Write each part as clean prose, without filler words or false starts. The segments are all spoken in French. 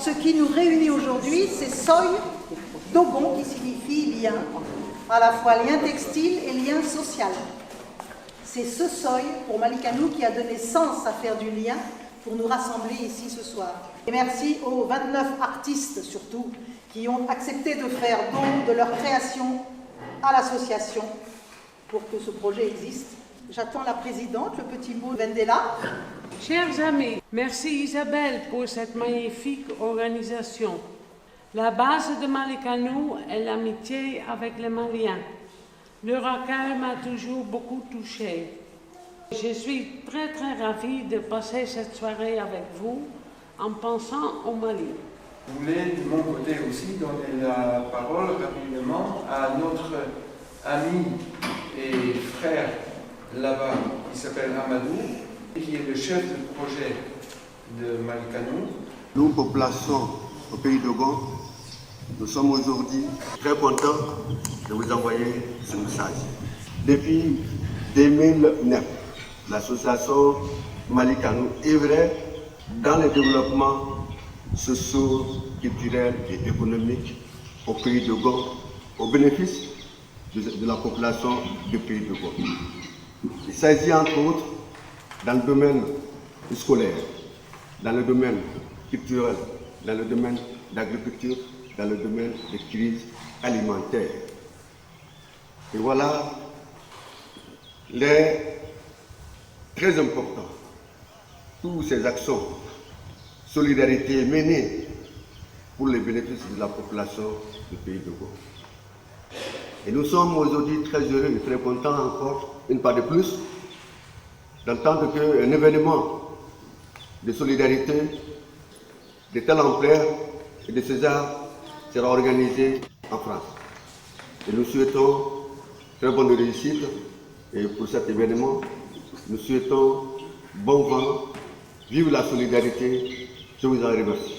Ce qui nous réunit aujourd'hui, c'est Soy Dogon, qui signifie lien, à la fois lien textile et lien social. C'est ce Soy, pour Malika Nou, qui a donné sens à faire du lien pour nous rassembler ici ce soir. Et merci aux 29 artistes, surtout, qui ont accepté de faire don de leur création à l'association pour que ce projet existe. J'attends la présidente, le petit mot de Vendela. Chers amis, merci Isabelle pour cette magnifique organisation. La base de Malika Nou est l'amitié avec les Maliens. Leur accueil m'a toujours beaucoup touchée. Je suis très ravie de passer cette soirée avec vous en pensant au Mali. Je voulais de mon côté aussi donner la parole rapidement à notre ami et frère là-bas qui s'appelle Amadou, qui est le chef de projet de Malika Nou. Nous, population au pays de Dogon, nous sommes aujourd'hui très contents de vous envoyer ce message. Depuis 2009, l'association Malika Nou œuvrait dans le développement socio-culturel et économique au pays de Dogon, au bénéfice de la population du pays de Dogon. Il s'agit entre autres dans le domaine scolaire, dans le domaine culturel, dans le domaine d'agriculture, dans le domaine de crise alimentaire. Et voilà les très importants, toutes ces actions, solidarité menées pour le bénéfice de la population du pays de Dogon. Et nous sommes aujourd'hui très heureux et très contents encore, une fois de plus, d'entendre qu'un événement de solidarité de telle ampleur et de ce genre sera organisé en France. Et nous souhaitons très bonne réussite et pour cet événement, nous souhaitons bon vent, vive la solidarité, je vous en remercie.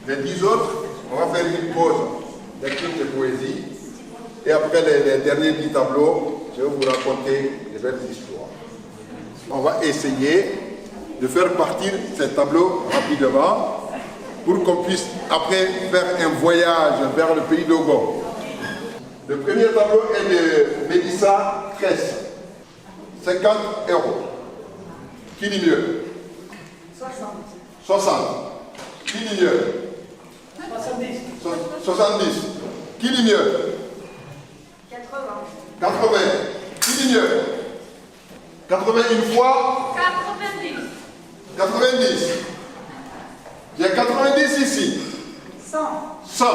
Les 10 autres, on va faire une pause lecture de poésie. Et après les derniers 10 tableaux, je vais vous raconter des belles histoires. On va essayer de faire partir ces tableaux rapidement pour qu'on puisse après faire un voyage vers le pays d'Ogon. Le premier tableau est de Mélissa Tresse. 50 €. Qui dit mieux? 60. 60. Qui dit mieux? 70. 70. Qui dit mieux? 80. 80. Qui dit mieux? 80 une fois? 90. 90. Il y a 90 ici. 100. 100.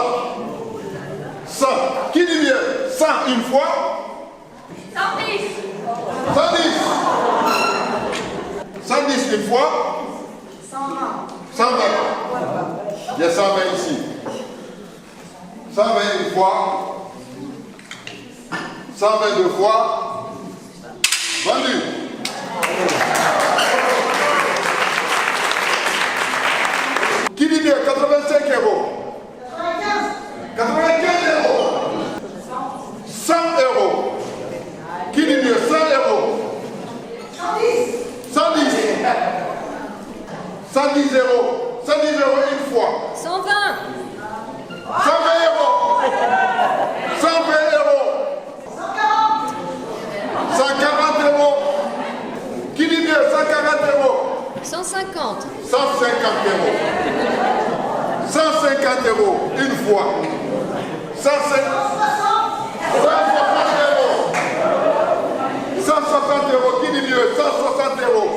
100. Qui dit mieux? 100 une fois. 110. 110. 110 une fois. 120. 120. Il y a 120 ici. 120 une fois. 122 fois. Vendu. Qui dit mieux? 85 euros. 95 euros. 100 euros. Qui dit mieux? 100 euros. 110. 110 euros. 110 euros une fois. 120. 120 euros. 120 euros. 140 euros. Qui dit mieux? 140 euros. 150. 150 euros. 150 euros une fois. 160 euros. 160 euros. Qui dit mieux? 160 euros.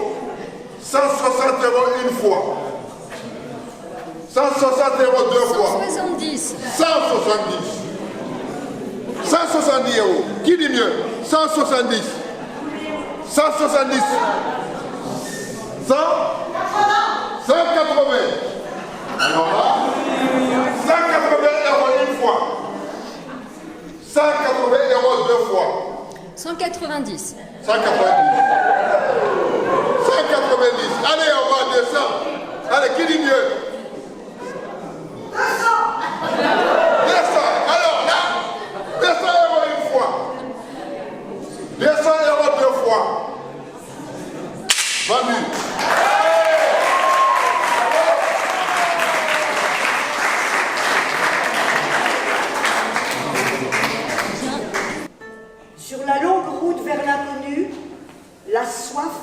160 euros une fois. 160 euros deux fois. 170. 170. 170 euros. Qui dit mieux? 170. 170. 100. 180. Alors là, 180 euros une fois. 180 euros deux fois. 190. 190. 190. Allez, on va à 200. Allez, qui dit mieux? 200. 200. Alors là, 200 euros une fois. 200 euros deux fois. Vendu. Sur la longue route vers l'inconnu, la soif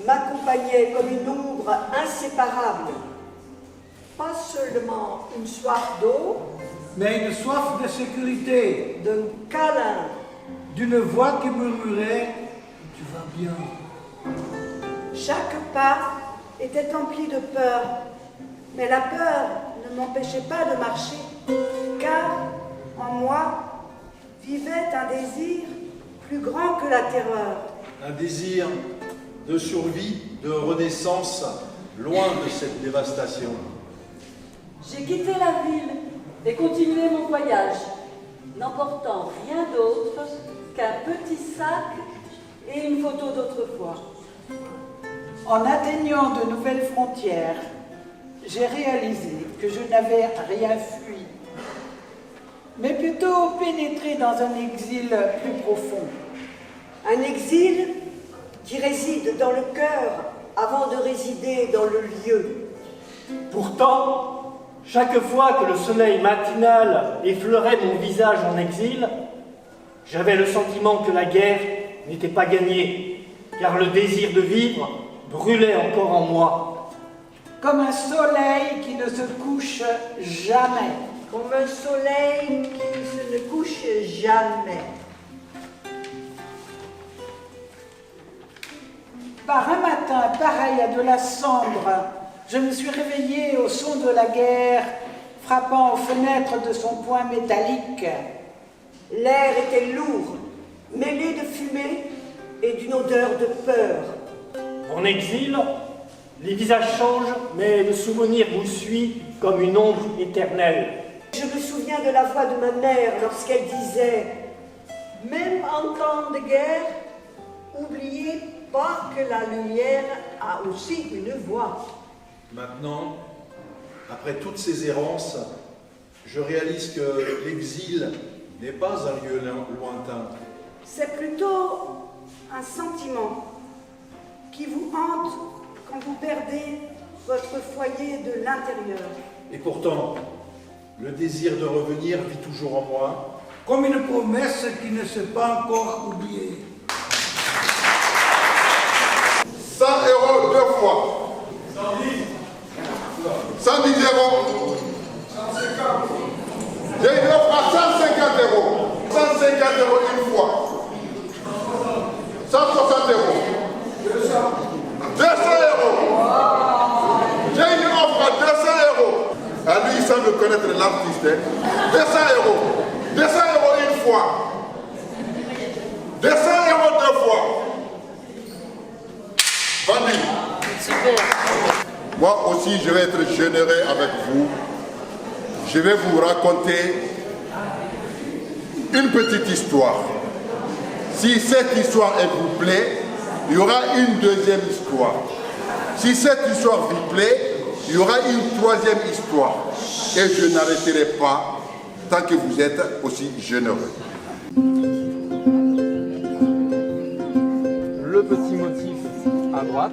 m'accompagnait comme une ombre inséparable. Pas seulement une soif d'eau, mais une soif de sécurité, d'un câlin, d'une voix qui murmurait « Tu vas bien ». chaque pas était empli de peur, mais la peur ne m'empêchait pas de marcher, car en moi vivait un désir plus grand que la terreur. Un désir de survie, de renaissance, loin de cette dévastation. J'ai quitté la ville et continué mon voyage, n'emportant rien d'autre qu'un petit sac et une photo d'autrefois. En atteignant de nouvelles frontières, j'ai réalisé que je n'avais rien fui, mais plutôt pénétré dans un exil plus profond. Un exil qui réside dans le cœur avant de résider dans le lieu. Pourtant, chaque fois que le soleil matinal effleurait mon visage en exil, j'avais le sentiment que la guerre n'était pas gagnée, car le désir de vivre brûlait encore en moi. Comme un soleil qui ne se couche jamais. Comme un soleil qui ne se couche jamais. Par un matin pareil à de la cendre, je me suis réveillée au son de la guerre, frappant aux fenêtres de son poing métallique. L'air était lourd, mêlé de fumée et d'une odeur de peur. En exil, les visages changent, mais le souvenir vous suit comme une ombre éternelle. Je me souviens de la voix de ma mère lorsqu'elle disait « Même en temps de guerre, oubliez pas que la lumière a aussi une voix. » Maintenant, après toutes ces errances, je réalise que l'exil n'est pas un lieu lointain. C'est plutôt un sentiment qui vous hante quand vous perdez votre foyer de l'intérieur. Et pourtant, le désir de revenir vit toujours en moi. comme une promesse qui ne s'est pas encore oubliée. 100 euros deux fois. 110 euros. 150. J'ai une offre à 150 euros. 150 euros une fois. 160 euros. 200 euros. J'ai une offre à 200 euros. À lui, il semble reconnaître l'artiste. Hein. 200 euros. 200 euros une fois. 200 euros deux fois. Vendu. Super. Moi aussi, je vais être généreux avec vous. Je vais vous raconter une petite histoire. Si cette histoire elle vous plaît, il y aura une deuxième histoire. Si cette histoire vous plaît, il y aura une troisième histoire. Et je n'arrêterai pas tant que vous êtes aussi généreux. Le petit motif à droite.